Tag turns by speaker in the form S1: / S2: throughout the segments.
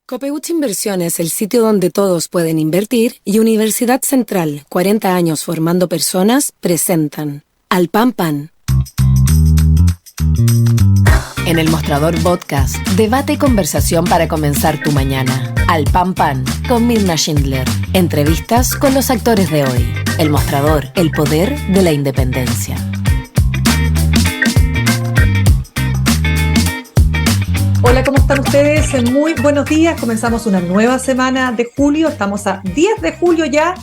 S1: Copeuch Inversiones, el sitio donde todos pueden invertir, y Universidad Central, 40 años formando personas, presentan Al Pan Pan. En el Mostrador Podcast, debate y conversación para comenzar tu mañana. Al Pan Pan, con Mirna Schindler. Entrevistas con los actores de hoy. El Mostrador, el poder de la independencia.
S2: Hola, ¿cómo están ustedes? Muy buenos días. Comenzamos una nueva semana de julio. Estamos a 10 de julio ya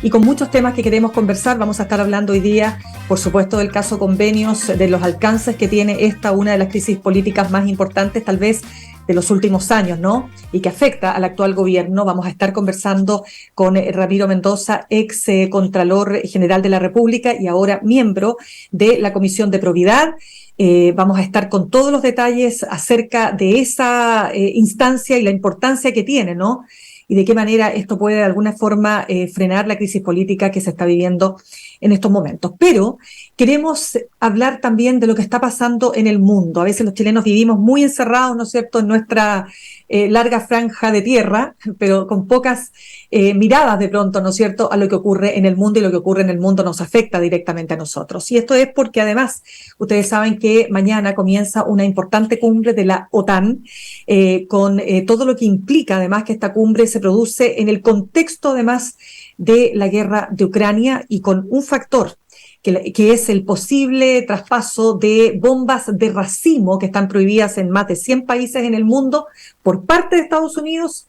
S2: y con muchos temas que queremos conversar. Vamos a estar hablando hoy día, por supuesto, del caso convenios, de los alcances que tiene esta, una de las crisis políticas más importantes, tal vez, de los últimos años, ¿no? Y que afecta al actual gobierno. Vamos a estar conversando con Ramiro Mendoza, ex Contralor General de la República y ahora miembro de la Comisión de Probidad. Vamos a estar con todos los detalles acerca de esa instancia y la importancia que tiene, ¿no? Y de qué manera esto puede de alguna forma frenar la crisis política que se está viviendo en estos momentos. Pero queremos hablar también de lo que está pasando en el mundo. A veces los chilenos vivimos muy encerrados, ¿no es cierto?, en nuestra larga franja de tierra, pero con pocas miradas de pronto, ¿no es cierto?, a lo que ocurre en el mundo, y lo que ocurre en el mundo nos afecta directamente a nosotros. Y esto es porque además ustedes saben que mañana comienza una importante cumbre de la OTAN, con todo lo que implica además que esta cumbre se produce en el contexto además de la guerra de Ucrania y con un factor que es el posible traspaso de bombas de racimo que están prohibidas en más de 100 países en el mundo por parte de Estados Unidos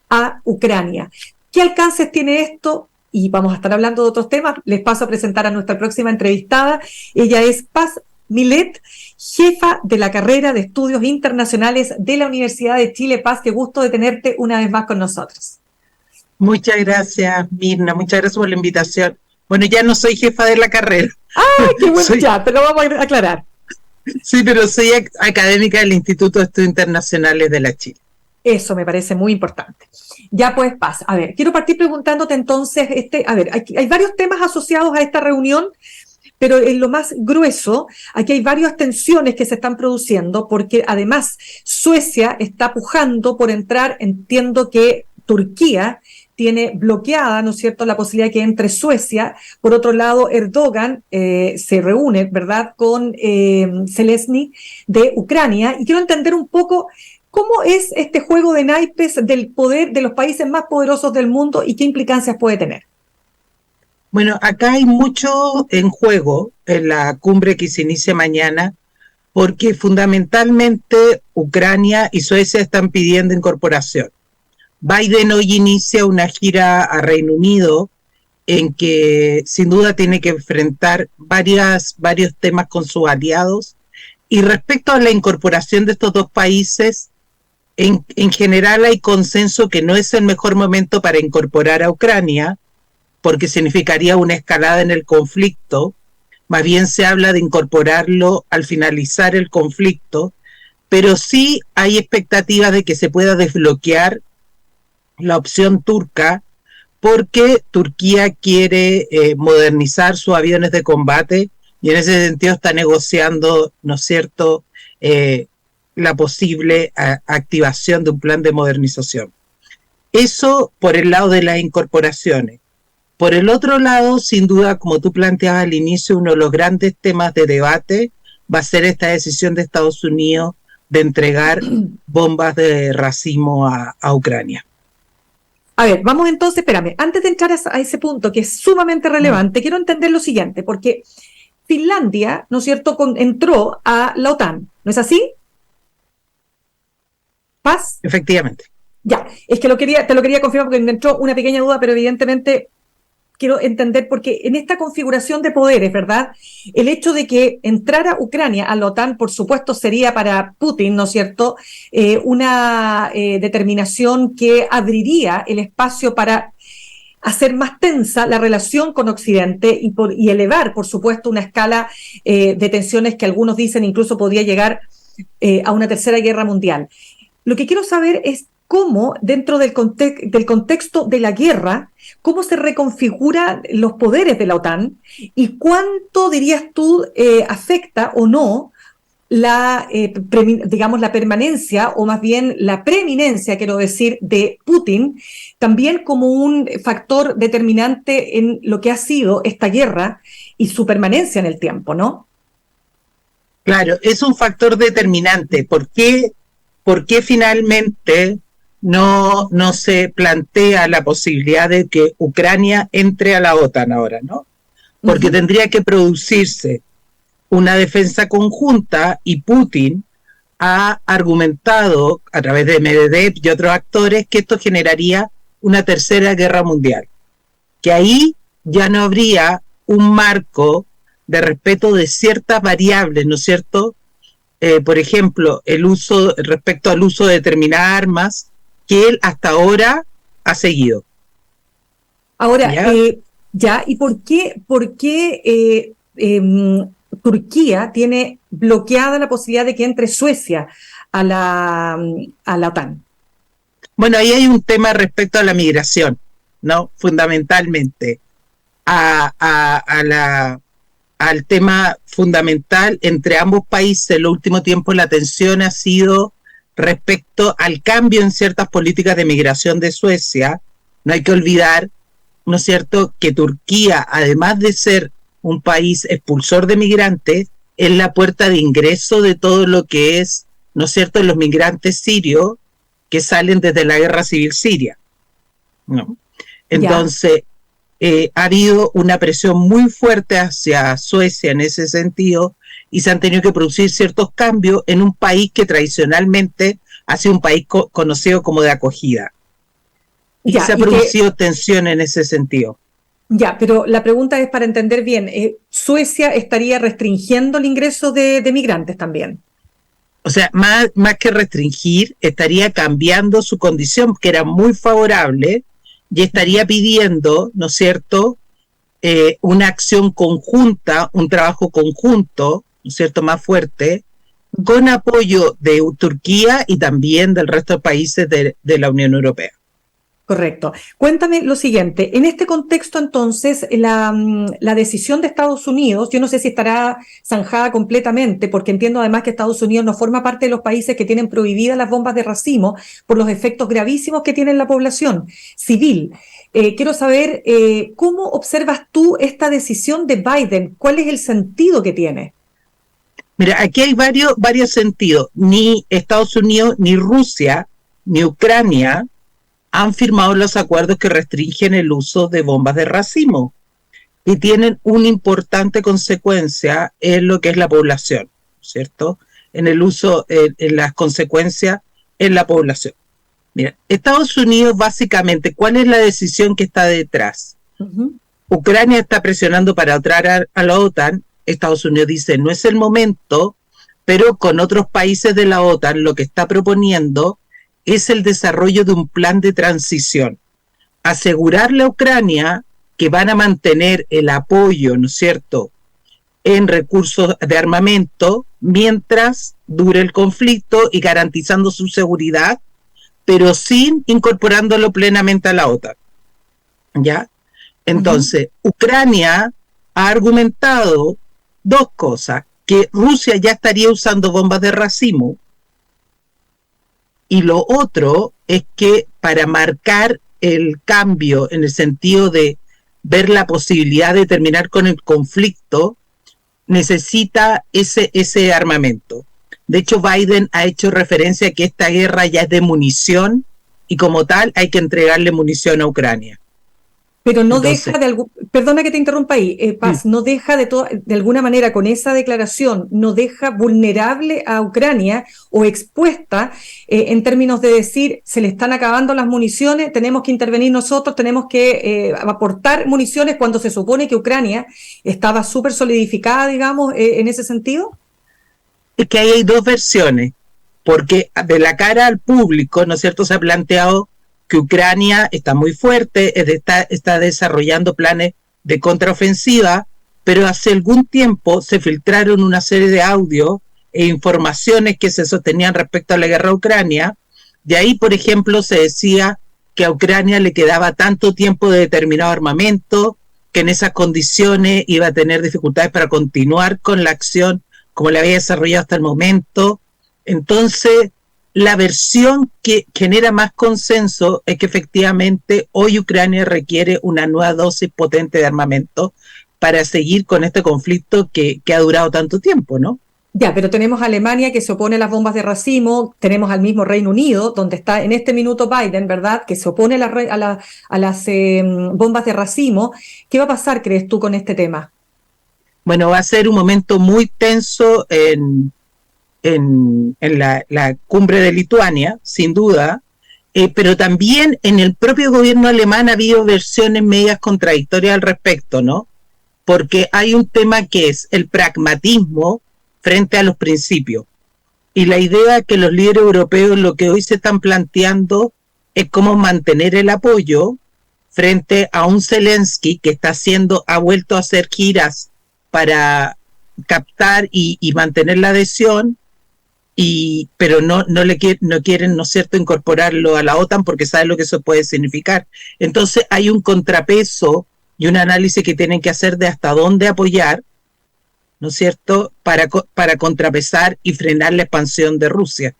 S2: a Ucrania. ¿Qué alcances tiene esto? Y vamos a estar hablando de otros temas. Les paso a presentar a nuestra próxima entrevistada. Ella es Paz Milet, jefa de la carrera de Estudios Internacionales de la Universidad de Chile. Paz, qué gusto de tenerte una vez más con nosotros.
S3: Muchas gracias, Mirna. Muchas gracias por la invitación. Bueno, ya no soy jefa de la carrera.
S2: ¡Ah, qué bueno! Ya, te lo vamos a aclarar.
S3: Sí, pero soy académica del Instituto de Estudios Internacionales de la Chile.
S2: Eso me parece muy importante. Ya pues, Paz, a ver, quiero partir preguntándote entonces, hay varios temas asociados a esta reunión, pero en lo más grueso, aquí hay varias tensiones que se están produciendo, porque además Suecia está pujando por entrar. Entiendo que Turquía tiene bloqueada, ¿no es cierto?, la posibilidad de que entre Suecia. Por otro lado, Erdogan se reúne, ¿verdad?, con Zelensky de Ucrania. Y quiero entender un poco cómo es este juego de naipes del poder de los países más poderosos del mundo y qué implicancias puede tener.
S3: Bueno, acá hay mucho en juego en la cumbre que se inicia mañana, porque fundamentalmente Ucrania y Suecia están pidiendo incorporación. Biden hoy inicia una gira a Reino Unido en que sin duda tiene que enfrentar varios temas con sus aliados. Y respecto a la incorporación de estos dos países, en general hay consenso que no es el mejor momento para incorporar a Ucrania, porque significaría una escalada en el conflicto. Más bien se habla de incorporarlo al finalizar el conflicto, pero sí hay expectativas de que se pueda desbloquear la opción turca, porque Turquía quiere modernizar sus aviones de combate y en ese sentido está negociando, ¿no es cierto?, la posible activación de un plan de modernización. Eso por el lado de las incorporaciones. Por el otro lado, sin duda, como tú planteabas al inicio, uno de los grandes temas de debate va a ser esta decisión de Estados Unidos de entregar bombas de racimo a Ucrania.
S2: A ver, vamos entonces, espérame, antes de entrar a ese punto que es sumamente relevante, quiero entender lo siguiente, porque Finlandia, ¿no es cierto?, entró a la OTAN, ¿no es así? ¿Paz?
S3: Efectivamente.
S2: Ya, es que te lo quería confirmar porque me entró una pequeña duda, pero evidentemente quiero entender, porque en esta configuración de poderes, ¿verdad?, el hecho de que entrara Ucrania a la OTAN, por supuesto, sería para Putin, ¿no es cierto?, una determinación que abriría el espacio para hacer más tensa la relación con Occidente y elevar, por supuesto, una escala de tensiones que algunos dicen incluso podría llegar a una tercera guerra mundial. Lo que quiero saber es cómo, dentro del contexto de la guerra, cómo se reconfiguran los poderes de la OTAN y cuánto, dirías tú, afecta o no digamos, la permanencia, o más bien la preeminencia, quiero decir, de Putin, también como un factor determinante en lo que ha sido esta guerra y su permanencia en el tiempo, ¿no?
S3: Claro, es un factor determinante. ¿Por qué finalmente no se plantea la posibilidad de que Ucrania entre a la OTAN ahora, ¿no? Porque tendría que producirse una defensa conjunta y Putin ha argumentado a través de Medvedev y otros actores que esto generaría una tercera guerra mundial, que ahí ya no habría un marco de respeto de ciertas variables, ¿no es cierto? Por ejemplo, respecto al uso de determinadas armas que él hasta ahora ha seguido.
S2: Ahora, ¿y por qué Turquía tiene bloqueada la posibilidad de que entre Suecia a la OTAN?
S3: Bueno, ahí hay un tema respecto a la migración, ¿no? Fundamentalmente, al tema fundamental entre ambos países. En los últimos tiempos la tensión ha sido respecto al cambio en ciertas políticas de migración de Suecia. No hay que olvidar, ¿no es cierto?, que Turquía, además de ser un país expulsor de migrantes, es la puerta de ingreso de todo lo que es, ¿no es cierto?, los migrantes sirios que salen desde la guerra civil siria, ¿no? Entonces, ha habido una presión muy fuerte hacia Suecia en ese sentido y se han tenido que producir ciertos cambios en un país que tradicionalmente ha sido un país conocido como de acogida. Y se ha producido tensión en ese sentido.
S2: Ya, pero la pregunta es para entender bien, ¿Suecia estaría restringiendo el ingreso de migrantes también?
S3: O sea, más que restringir, estaría cambiando su condición, que era muy favorable, y estaría pidiendo, ¿no es cierto?, una acción conjunta, un trabajo conjunto, ¿no es cierto?, más fuerte, con apoyo de Turquía y también del resto de países de la Unión Europea.
S2: Correcto. Cuéntame lo siguiente, en este contexto entonces la decisión de Estados Unidos, yo no sé si estará zanjada completamente, porque entiendo además que Estados Unidos no forma parte de los países que tienen prohibidas las bombas de racimo por los efectos gravísimos que tiene en la población civil. Quiero saber cómo observas tú esta decisión de Biden, ¿cuál es el sentido que tiene?
S3: Mira, aquí hay varios sentidos. Ni Estados Unidos, ni Rusia, ni Ucrania han firmado los acuerdos que restringen el uso de bombas de racimo y tienen una importante consecuencia en lo que es la población, ¿cierto? En el uso, en las consecuencias en la población. Mira, Estados Unidos básicamente, ¿cuál es la decisión que está detrás? Ucrania está presionando para entrar a la OTAN. Estados Unidos dice, no es el momento, pero con otros países de la OTAN lo que está proponiendo es el desarrollo de un plan de transición. Asegurarle a Ucrania que van a mantener el apoyo, ¿no es cierto?, en recursos de armamento mientras dure el conflicto y garantizando su seguridad, pero sin incorporándolo plenamente a la OTAN. ¿Ya? Entonces, Ucrania ha argumentado dos cosas, que Rusia ya estaría usando bombas de racimo, y lo otro es que para marcar el cambio en el sentido de ver la posibilidad de terminar con el conflicto, necesita ese armamento. De hecho, Biden ha hecho referencia a que esta guerra ya es de munición y como tal hay que entregarle munición a Ucrania.
S2: Pero no deja perdona que te interrumpa ahí, Paz, no deja de alguna manera con esa declaración, no deja vulnerable a Ucrania o expuesta en términos de decir, se le están acabando las municiones, tenemos que intervenir nosotros, tenemos que aportar municiones cuando se supone que Ucrania estaba súper solidificada, digamos, en ese sentido.
S3: Es que ahí hay dos versiones, porque de la cara al público, ¿no es cierto?, se ha planteado que Ucrania está muy fuerte, está desarrollando planes de contraofensiva, pero hace algún tiempo se filtraron una serie de audios e informaciones que se sostenían respecto a la guerra de Ucrania. De ahí, por ejemplo, se decía que a Ucrania le quedaba tanto tiempo de determinado armamento, que en esas condiciones iba a tener dificultades para continuar con la acción como la había desarrollado hasta el momento. Entonces, la versión que genera más consenso es que efectivamente hoy Ucrania requiere una nueva dosis potente de armamento para seguir con este conflicto que ha durado tanto tiempo, ¿no?
S2: Ya, pero tenemos a Alemania que se opone a las bombas de racimo, tenemos al mismo Reino Unido, donde está en este minuto Biden, ¿verdad?, que se opone a las bombas de racimo. ¿Qué va a pasar, crees tú, con este tema?
S3: Bueno, va a ser un momento muy tenso en la cumbre de Lituania, sin duda, pero también en el propio gobierno alemán ha habido versiones medias contradictorias al respecto, ¿no? Porque hay un tema que es el pragmatismo frente a los principios. Y la idea que los líderes europeos lo que hoy se están planteando es cómo mantener el apoyo frente a un Zelensky que ha vuelto a hacer giras para captar y mantener la adhesión, pero no quieren, ¿no es cierto?, incorporarlo a la OTAN porque saben lo que eso puede significar. Entonces hay un contrapeso y un análisis que tienen que hacer de hasta dónde apoyar, ¿no es cierto?, para contrapesar y frenar la expansión de Rusia.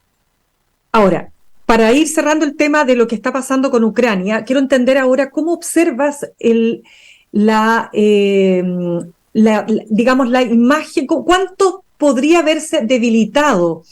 S2: Ahora, para ir cerrando el tema de lo que está pasando con Ucrania, quiero entender ahora cómo observas digamos, la imagen, cuánto podría haberse debilitado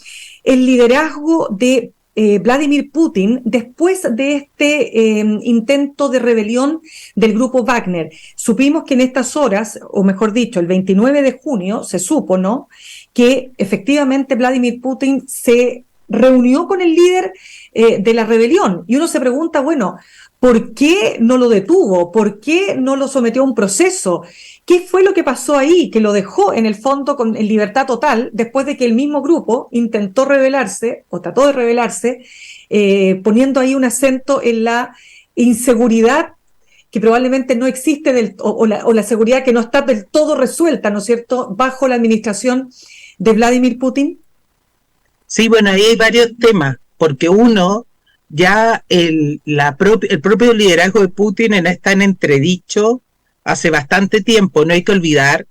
S2: el liderazgo de Vladimir Putin después de este intento de rebelión del grupo Wagner. Supimos que en estas horas, o mejor dicho, el 29 de junio, se supo, ¿no?, que efectivamente Vladimir Putin se reunió con el líder de la rebelión. Y uno se pregunta, bueno, ¿por qué no lo detuvo? ¿Por qué no lo sometió a un proceso? ¿Qué fue lo que pasó ahí que lo dejó en el fondo en libertad total después de que el mismo grupo intentó rebelarse o trató de rebelarse, poniendo ahí un acento en la inseguridad que probablemente no existe o la seguridad que no está del todo resuelta, ¿no es cierto?, bajo la administración de Vladimir Putin?
S3: Sí, bueno, ahí hay varios temas, porque uno, ya el propio liderazgo de Putin está en entredicho hace bastante tiempo. No hay que olvidar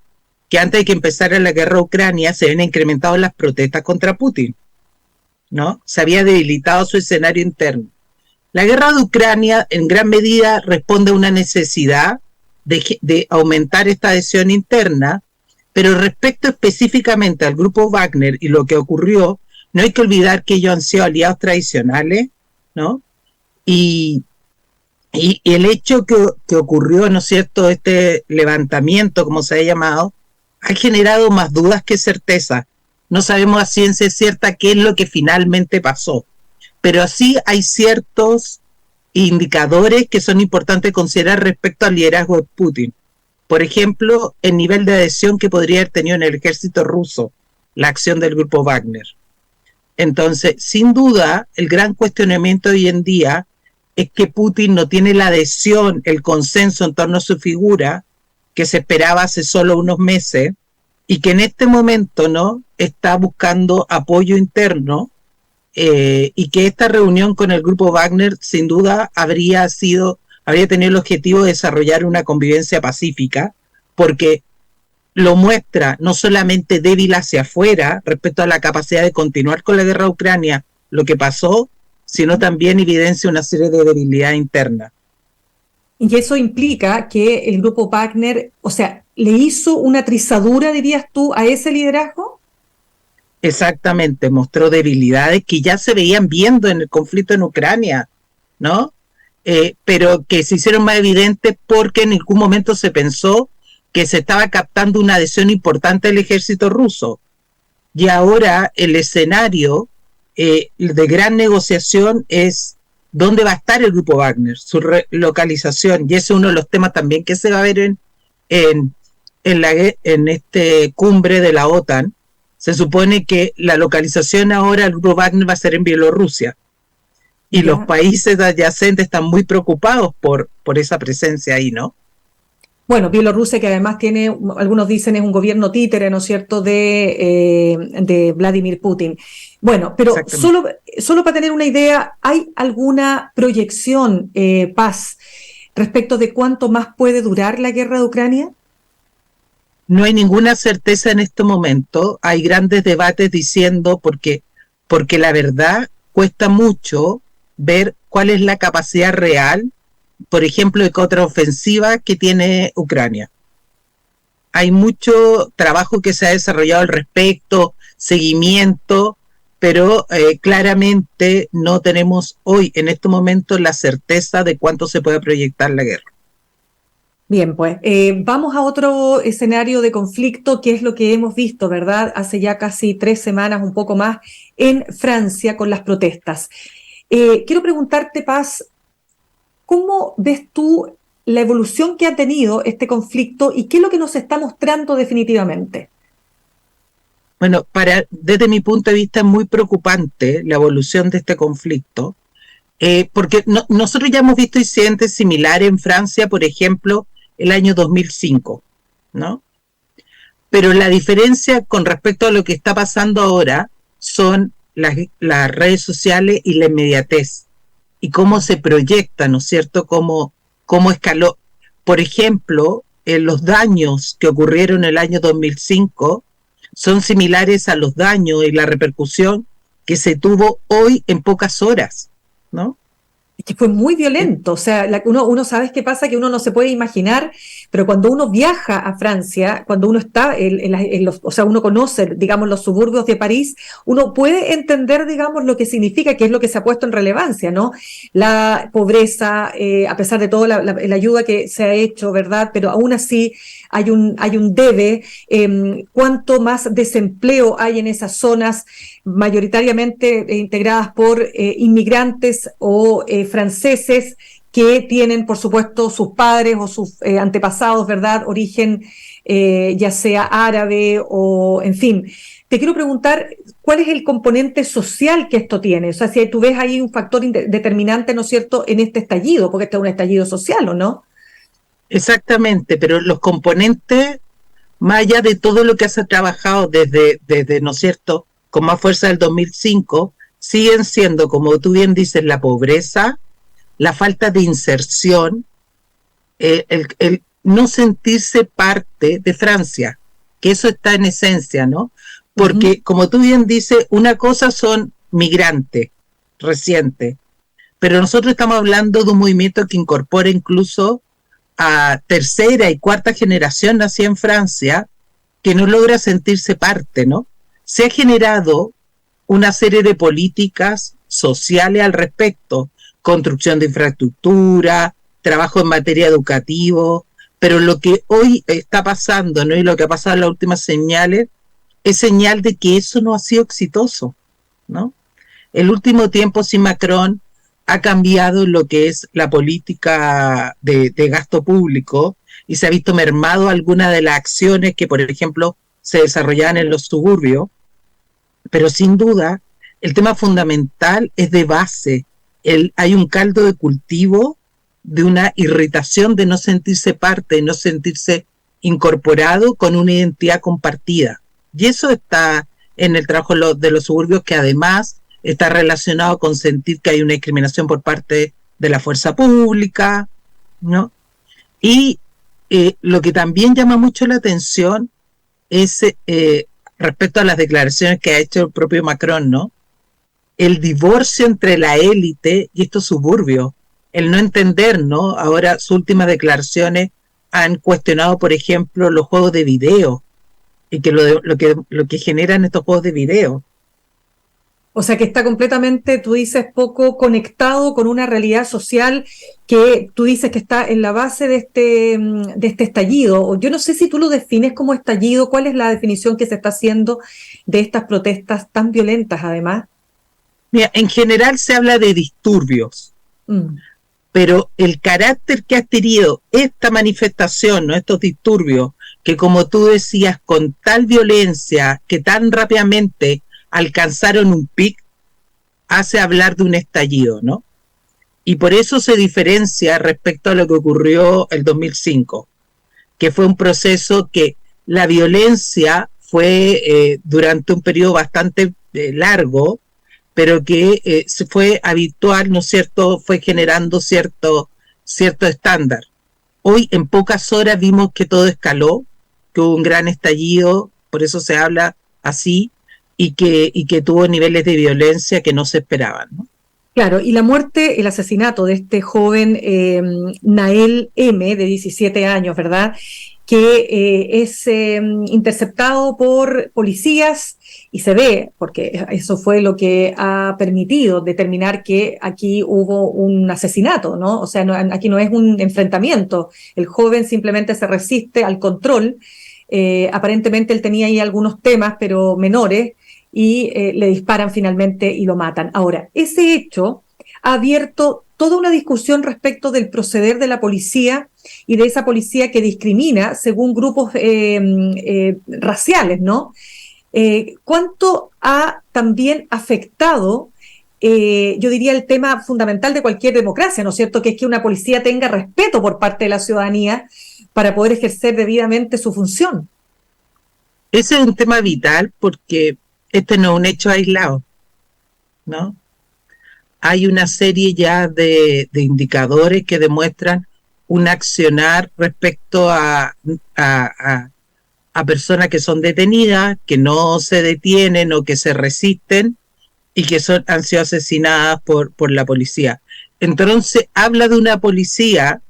S3: que antes de que empezara la guerra a Ucrania se habían incrementado las protestas contra Putin, ¿no? Se había debilitado su escenario interno. La guerra de Ucrania en gran medida responde a una necesidad de aumentar esta adhesión interna, pero respecto específicamente al grupo Wagner y lo que ocurrió, no hay que olvidar que ellos han sido aliados tradicionales, ¿no? Y el hecho que ocurrió, ¿no es cierto?, este levantamiento, como se ha llamado, ha generado más dudas que certeza. No sabemos a ciencia cierta qué es lo que finalmente pasó, pero sí hay ciertos indicadores que son importantes considerar respecto al liderazgo de Putin. Por ejemplo, el nivel de adhesión que podría haber tenido en el ejército ruso la acción del grupo Wagner. Entonces, sin duda, el gran cuestionamiento hoy en día es que Putin no tiene la adhesión, el consenso en torno a su figura que se esperaba hace solo unos meses, y que en este momento, ¿no?, está buscando apoyo interno, y que esta reunión con el grupo Wagner sin duda habría tenido el objetivo de desarrollar una convivencia pacífica, porque lo muestra no solamente débil hacia afuera respecto a la capacidad de continuar con la guerra de Ucrania, lo que pasó, sino también evidencia una serie de debilidades internas.
S2: Y eso implica que el grupo Wagner, o sea, ¿le hizo una trizadura, dirías tú, a ese liderazgo?
S3: Exactamente, mostró debilidades que ya se veían viendo en el conflicto en Ucrania, ¿no? Pero que se hicieron más evidentes porque en ningún momento se pensó que se estaba captando una adhesión importante del ejército ruso. Y ahora el escenario de gran negociación es dónde va a estar el grupo Wagner, su localización, y ese es uno de los temas también que se va a ver en este cumbre de la OTAN. Se supone que la localización ahora del grupo Wagner va a ser en Bielorrusia, y los países adyacentes están muy preocupados por esa presencia ahí, ¿no?
S2: Bueno, Bielorrusia, que además tiene, algunos dicen, es un gobierno títere, ¿no es cierto?, de Vladimir Putin. Bueno, pero solo para tener una idea, ¿hay alguna proyección, Paz, respecto de cuánto más puede durar la guerra de Ucrania?
S3: No hay ninguna certeza en este momento. Hay grandes debates diciendo porque la verdad cuesta mucho ver cuál es la capacidad real, por ejemplo, de contraofensiva que tiene Ucrania. Hay mucho trabajo que se ha desarrollado al respecto, seguimiento, pero claramente no tenemos hoy, en este momento, la certeza de cuánto se puede proyectar la guerra.
S2: Bien, pues vamos a otro escenario de conflicto, que es lo que hemos visto, ¿verdad? Hace ya casi 3 semanas, un poco más, en Francia con las protestas. Quiero preguntarte, Paz, ¿cómo ves tú la evolución que ha tenido este conflicto y qué es lo que nos está mostrando definitivamente?
S3: Bueno, desde mi punto de vista es muy preocupante la evolución de este conflicto, porque nosotros ya hemos visto incidentes similares en Francia, por ejemplo, el año 2005, ¿no? Pero la diferencia con respecto a lo que está pasando ahora son las redes sociales y la inmediatez, y cómo se proyecta, ¿no es cierto?, cómo escaló. Por ejemplo, los daños que ocurrieron en el año 2005 son similares a los daños y la repercusión que se tuvo hoy en pocas horas, ¿no?
S2: Es que fue muy violento, o sea, uno sabe qué pasa, que uno no se puede imaginar, pero cuando uno viaja a Francia, cuando uno está o sea, uno conoce, digamos, los suburbios de París, uno puede entender, digamos, lo que significa, que es lo que se ha puesto en relevancia, ¿no? La pobreza, a pesar de toda la ayuda que se ha hecho, ¿verdad? Pero aún así hay un debe. Cuánto más desempleo hay en esas zonas, mayoritariamente integradas por inmigrantes o franceses que tienen, por supuesto, sus padres o sus antepasados, ¿verdad?, origen ya sea árabe o, en fin. Te quiero preguntar, ¿cuál es el componente social que esto tiene? O sea, si tú ves ahí un factor determinante, ¿no es cierto?, en este estallido, porque este es un estallido social, ¿o no?
S3: Exactamente, pero los componentes, más allá de todo lo que se ha trabajado desde, ¿no es cierto?, con más fuerza del 2005, siguen siendo, como tú bien dices, la pobreza, la falta de inserción, el no sentirse parte de Francia, que eso está en esencia, ¿no? Porque, como tú bien dices, una cosa son migrantes recientes, pero nosotros estamos hablando de un movimiento que incorpora incluso a tercera y cuarta generación nacida en Francia, que no logra sentirse parte, ¿no? Se ha generado una serie de políticas sociales al respecto, construcción de infraestructura, trabajo en materia educativa, pero lo que hoy está pasando, ¿no?, y lo que ha pasado en las últimas señales, es señal de que eso no ha sido exitoso, ¿no? El último tiempo, sí, Macron ha cambiado lo que es la política de gasto público y se ha visto mermado algunas de las acciones que, por ejemplo, se desarrollaban en los suburbios, pero sin duda el tema fundamental es de base. Hay un caldo de cultivo de una irritación de no sentirse parte, de no sentirse incorporado con una identidad compartida. Y eso está en el trabajo de los suburbios, que además está relacionado con sentir que hay una discriminación por parte de la fuerza pública, ¿no? Y lo que también llama mucho la atención es respecto a las declaraciones que ha hecho el propio Macron, ¿no?, el divorcio entre la élite y estos suburbios, el no entender, ¿no? Ahora sus últimas declaraciones han cuestionado, por ejemplo, los juegos de video y que lo que generan estos juegos de video.
S2: O sea, que está completamente, tú dices, poco conectado con una realidad social que tú dices que está en la base de este estallido. Yo no sé si tú lo defines como estallido. ¿Cuál es la definición que se está haciendo de estas protestas tan violentas, además?
S3: Mira, en general se habla de disturbios, pero el carácter que ha adquirido esta manifestación, ¿no?, estos disturbios, que como tú decías, con tal violencia, que tan rápidamente alcanzaron un pic, hace hablar de un estallido, ¿no? Y por eso se diferencia respecto a lo que ocurrió el 2005, que fue un proceso que la violencia fue durante un periodo bastante largo, pero que se fue habitual, ¿no es cierto?, fue generando cierto estándar. Hoy en pocas horas vimos que todo escaló que hubo un gran estallido, por eso se habla así, y que tuvo niveles de violencia que no se esperaban, ¿no?
S2: Claro, y la muerte, el asesinato de este joven Nael M., de 17 años, ¿verdad?, que es interceptado por policías y se ve, porque eso fue lo que ha permitido determinar que aquí hubo un asesinato, ¿no? O sea, aquí no es un enfrentamiento, el joven simplemente se resiste al control, aparentemente él tenía ahí algunos temas, pero menores, y le disparan finalmente y lo matan. Ahora, ese hecho ha abierto toda una discusión respecto del proceder de la policía y de esa policía que discrimina según grupos raciales, ¿no? ¿Cuánto ha también afectado, yo diría, el tema fundamental de cualquier democracia, ¿no es cierto?, que es que una policía tenga respeto por parte de la ciudadanía para poder ejercer debidamente su función?
S3: Ese es un tema vital porque este no es un hecho aislado, ¿no? Hay una serie ya de indicadores que demuestran un accionar respecto a personas que son detenidas, que no se detienen o que se resisten y que han sido asesinadas por la policía. Entonces habla de una policía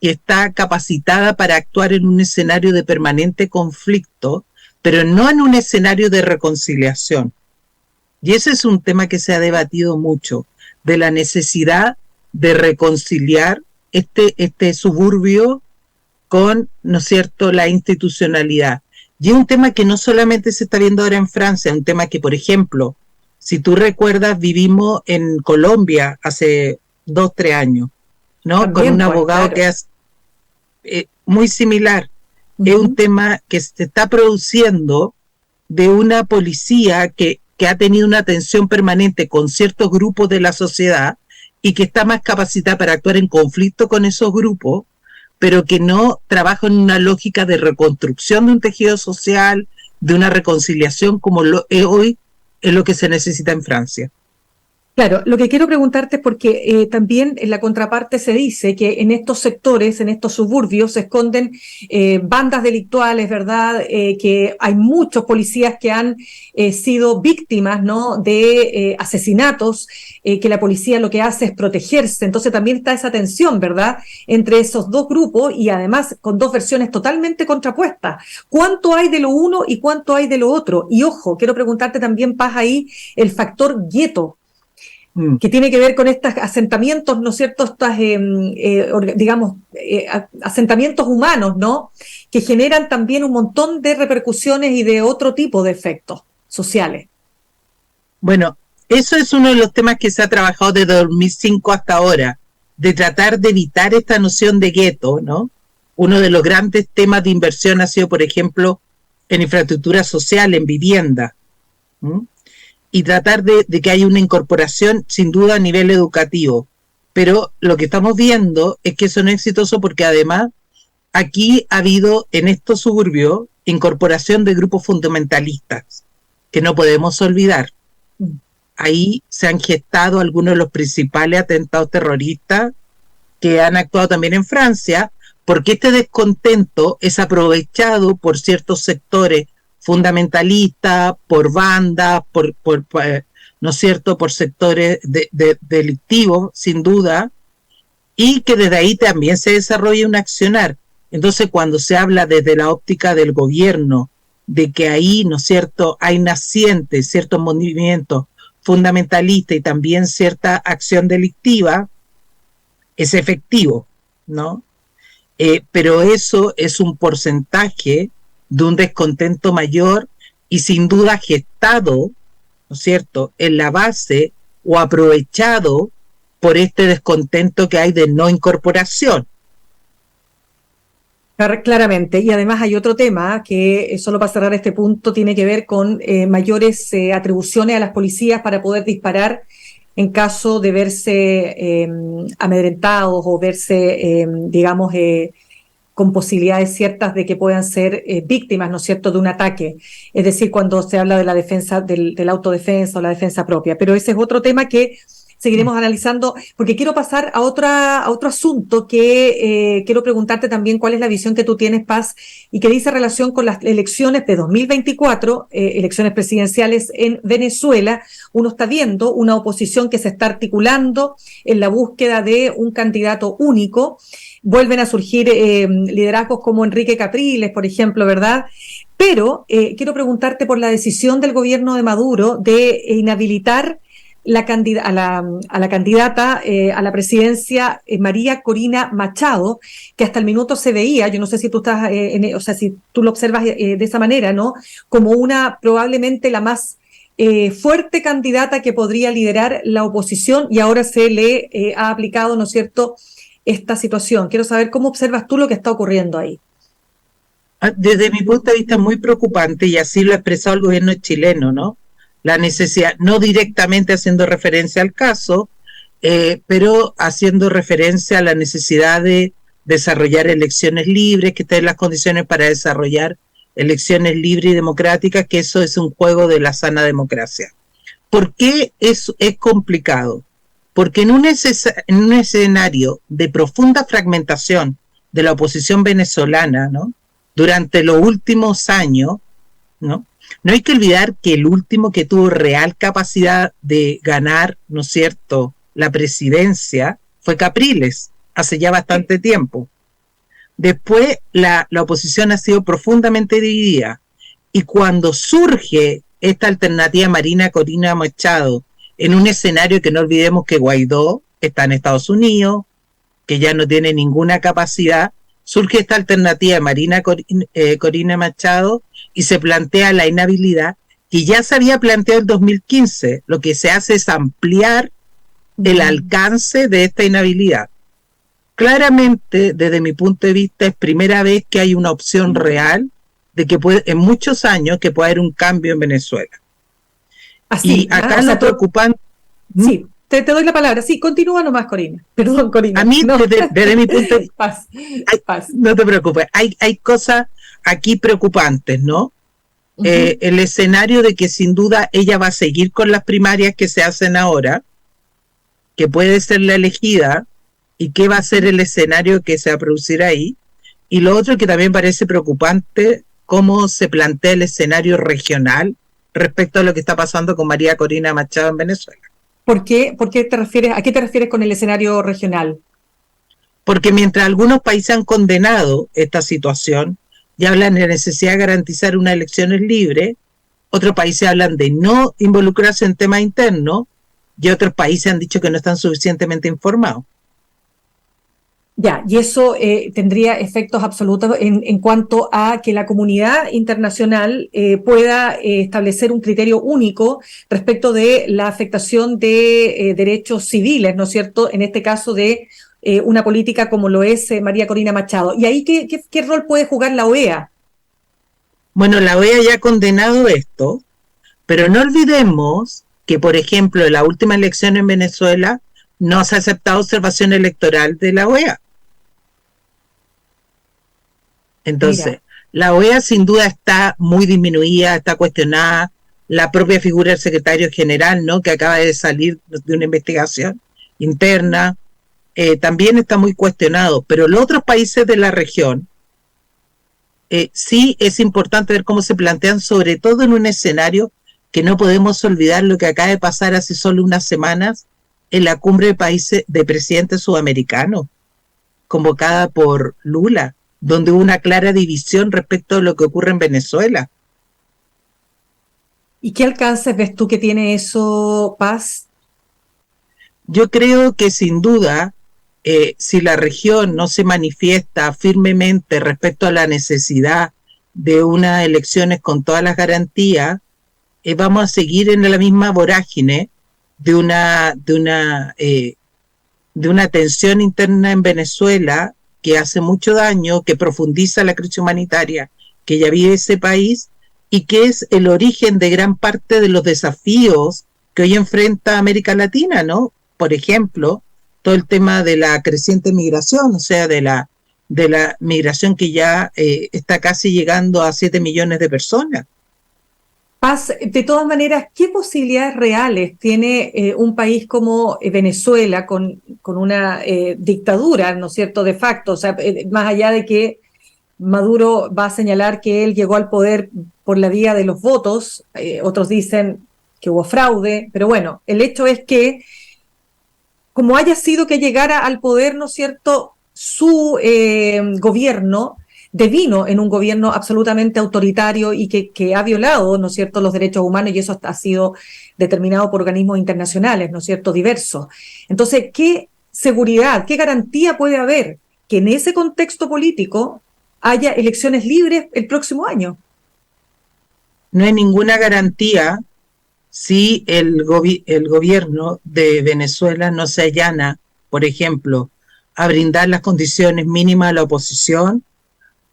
S3: que está capacitada para actuar en un escenario de permanente conflicto, pero no en un escenario de reconciliación. Y ese es un tema que se ha debatido mucho, de la necesidad de reconciliar este suburbio con, ¿no es cierto?, la institucionalidad. Y es un tema que no solamente se está viendo ahora en Francia, es un tema que, por ejemplo, si tú recuerdas, vivimos en Colombia hace 2-3 años, ¿no? También, con un abogado, claro, que es muy similar. Es un tema que se está produciendo de una policía que ha tenido una tensión permanente con ciertos grupos de la sociedad y que está más capacitada para actuar en conflicto con esos grupos, pero que no trabaja en una lógica de reconstrucción de un tejido social, de una reconciliación como hoy es lo que se necesita en Francia.
S2: Claro, lo que quiero preguntarte es porque también en la contraparte se dice que en estos sectores, en estos suburbios, se esconden bandas delictuales, ¿verdad? Que hay muchos policías que han sido víctimas, ¿no?, de asesinatos, que la policía lo que hace es protegerse. Entonces también está esa tensión, ¿verdad?, entre esos dos grupos y además con dos versiones totalmente contrapuestas. ¿Cuánto hay de lo uno y cuánto hay de lo otro? Y ojo, quiero preguntarte también, Paz, ahí el factor gueto, que tiene que ver con estos asentamientos, ¿no es cierto?, estas, digamos, asentamientos humanos, ¿no?, que generan también un montón de repercusiones y de otro tipo de efectos sociales.
S3: Bueno, eso es uno de los temas que se ha trabajado desde 2005 hasta ahora, de tratar de evitar esta noción de gueto, ¿no? Uno de los grandes temas de inversión ha sido, por ejemplo, en infraestructura social, en vivienda, ¿no?, y tratar de que haya una incorporación sin duda a nivel educativo. Pero lo que estamos viendo es que eso no es exitoso porque además aquí ha habido en estos suburbios incorporación de grupos fundamentalistas que no podemos olvidar. Ahí se han gestado algunos de los principales atentados terroristas que han actuado también en Francia, porque este descontento es aprovechado por ciertos sectores fundamentalista, por bandas, ¿no es cierto?, por sectores delictivos, sin duda, y que desde ahí también se desarrolla un accionar. Entonces, cuando se habla desde la óptica del gobierno, de que ahí, ¿no es cierto?, hay nacientes, ciertos movimientos fundamentalistas y también cierta acción delictiva, es efectivo, ¿no? Pero eso es un porcentaje de un descontento mayor y sin duda gestado, ¿no es cierto?, en la base o aprovechado por este descontento que hay de no incorporación.
S2: Claramente, y además hay otro tema que, solo para cerrar este punto, tiene que ver con mayores atribuciones a las policías para poder disparar en caso de verse amedrentados o verse, digamos, con posibilidades ciertas de que puedan ser víctimas, ¿no es cierto?, de un ataque. Es decir, cuando se habla de la defensa, del autodefensa o la defensa propia. Pero ese es otro tema que seguiremos analizando, porque quiero pasar a otro asunto que quiero preguntarte también cuál es la visión que tú tienes, Paz, y que dice relación con las elecciones de 2024, elecciones presidenciales en Venezuela. Uno está viendo una oposición que se está articulando en la búsqueda de un candidato único. Vuelven a surgir liderazgos como Enrique Capriles, por ejemplo, ¿verdad? Pero quiero preguntarte por la decisión del gobierno de Maduro de inhabilitar a la candidata a la presidencia, María Corina Machado, que hasta el minuto se veía, yo no sé si tú estás, o sea, si tú lo observas de esa manera, ¿no? Como una probablemente la más fuerte candidata que podría liderar la oposición, y ahora se le ha aplicado, ¿no es cierto?, esta situación. Quiero saber cómo observas tú lo que está ocurriendo ahí.
S3: Desde mi punto de vista es muy preocupante, y así lo ha expresado el gobierno chileno, ¿no? La necesidad, no directamente haciendo referencia al caso, pero haciendo referencia a la necesidad de desarrollar elecciones libres, que estén las condiciones para desarrollar elecciones libres y democráticas, que eso es un juego de la sana democracia. ¿Por qué es complicado? Porque en un escenario de profunda fragmentación de la oposición venezolana, ¿no?, durante los últimos años, ¿no?, no hay que olvidar que el último que tuvo real capacidad de ganar, ¿no es cierto?, la presidencia fue Capriles, hace ya bastante tiempo. Después la oposición ha sido profundamente dividida, y cuando surge esta alternativa María Corina Machado, en un escenario que no olvidemos que Guaidó está en Estados Unidos, que ya no tiene ninguna capacidad, surge esta alternativa de María Corina Machado y se plantea la inhabilidad, que ya se había planteado en 2015. Lo que se hace es ampliar el alcance de esta inhabilidad. Claramente, desde mi punto de vista, es primera vez que hay una opción real de que en muchos años que pueda haber un cambio en Venezuela.
S2: Así,
S3: y acá lo preocupante...
S2: Sí, te doy la palabra. Sí, continúa nomás, Corina. Perdón, Corina.
S3: A mí, no. desde mi punto de vista...
S2: Paz.
S3: No te preocupes. Hay cosas aquí preocupantes, ¿no? El escenario de que sin duda ella va a seguir con las primarias que se hacen ahora, que puede ser la elegida, y qué va a ser el escenario que se va a producir ahí. Y lo otro que también parece preocupante, cómo se plantea el escenario regional respecto a lo que está pasando con María Corina Machado en Venezuela.
S2: ¿Por qué te refieres, a qué te refieres con el escenario regional?
S3: Porque mientras algunos países han condenado esta situación y hablan de la necesidad de garantizar unas elecciones libres, otros países hablan de no involucrarse en temas internos, y otros países han dicho que no están suficientemente informados.
S2: Ya, y eso tendría efectos absolutos en cuanto a que la comunidad internacional pueda establecer un criterio único respecto de la afectación de derechos civiles, ¿no es cierto?, en este caso de una política como lo es María Corina Machado. ¿Y ahí qué rol puede jugar la OEA?
S3: Bueno, la OEA ya ha condenado esto, pero no olvidemos que, por ejemplo, en la última elección en Venezuela no se ha aceptado observación electoral de la OEA. Entonces, mira, la OEA sin duda está muy disminuida, está cuestionada. La propia figura del secretario general, ¿no?, que acaba de salir de una investigación interna, también está muy cuestionado. Pero los otros países de la región, sí es importante ver cómo se plantean, sobre todo en un escenario que no podemos olvidar lo que acaba de pasar hace solo unas semanas en la cumbre de países de presidentes sudamericanos, convocada por Lula, donde hubo una clara división respecto a lo que ocurre en Venezuela.
S2: ¿Y qué alcances ves tú que tiene eso, Paz?
S3: Yo creo que sin duda, si la región no se manifiesta firmemente respecto a la necesidad de unas elecciones con todas las garantías, vamos a seguir en la misma vorágine de una tensión interna en Venezuela que hace mucho daño, que profundiza la crisis humanitaria que ya vive ese país y que es el origen de gran parte de los desafíos que hoy enfrenta América Latina, ¿no? Por ejemplo, todo el tema de la creciente migración, o sea, de la migración que ya está casi llegando a 7 millones de personas.
S2: Paz, de todas maneras, ¿qué posibilidades reales tiene un país como Venezuela con una dictadura, ¿no es cierto?, de facto? O sea, más allá de que Maduro va a señalar que él llegó al poder por la vía de los votos, otros dicen que hubo fraude, pero bueno, el hecho es que, como haya sido que llegara al poder, ¿no es cierto?, su gobierno devino en un gobierno absolutamente autoritario y que ha violado, ¿no es cierto?, los derechos humanos, y eso ha sido determinado por organismos internacionales, ¿no es cierto?, diversos. Entonces, ¿qué seguridad, qué garantía puede haber que en ese contexto político haya elecciones libres el próximo año?
S3: No hay ninguna garantía si el gobierno de Venezuela no se allana, por ejemplo, a brindar las condiciones mínimas a la oposición,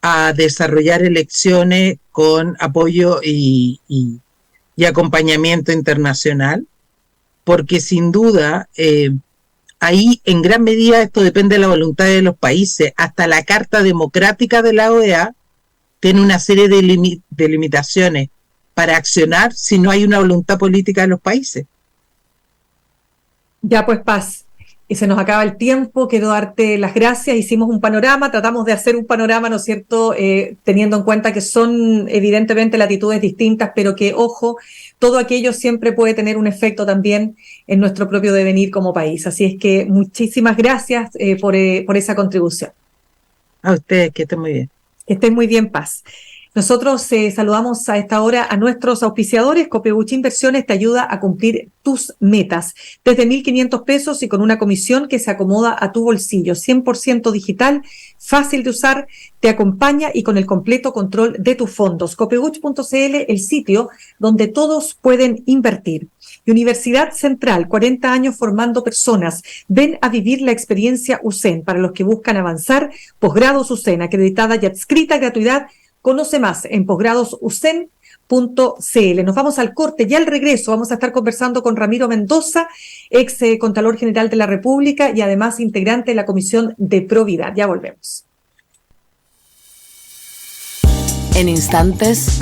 S3: a desarrollar elecciones con apoyo y acompañamiento internacional, porque sin duda ahí en gran medida esto depende de la voluntad de los países. Hasta la Carta Democrática de la OEA tiene una serie de limitaciones para accionar si no hay una voluntad política de los países.
S2: Ya pues, Paz, y se nos acaba el tiempo, quiero darte las gracias, hicimos un panorama, tratamos de hacer un panorama, ¿no es cierto?, teniendo en cuenta que son evidentemente latitudes distintas, pero que, ojo, todo aquello siempre puede tener un efecto también en nuestro propio devenir como país. Así es que muchísimas gracias por esa contribución.
S3: A ustedes, que estén muy bien.
S2: Que estén muy bien, Paz. Nosotros saludamos a esta hora a nuestros auspiciadores. Copeuch Inversiones te ayuda a cumplir tus metas desde 1.500 pesos y con una comisión que se acomoda a tu bolsillo. 100% digital, fácil de usar, te acompaña y con el completo control de tus fondos. Copeuch.cl, el sitio donde todos pueden invertir. Y Universidad Central, 40 años formando personas. Ven a vivir la experiencia USEN para los que buscan avanzar. Posgrados USEN, acreditada y adscrita, gratuidad. Conoce más en posgradosusen.cl. Nos vamos al corte y al regreso vamos a estar conversando con Ramiro Mendoza, ex Contralor General de la República y además integrante de la Comisión de Probidad. Ya volvemos.
S1: En instantes,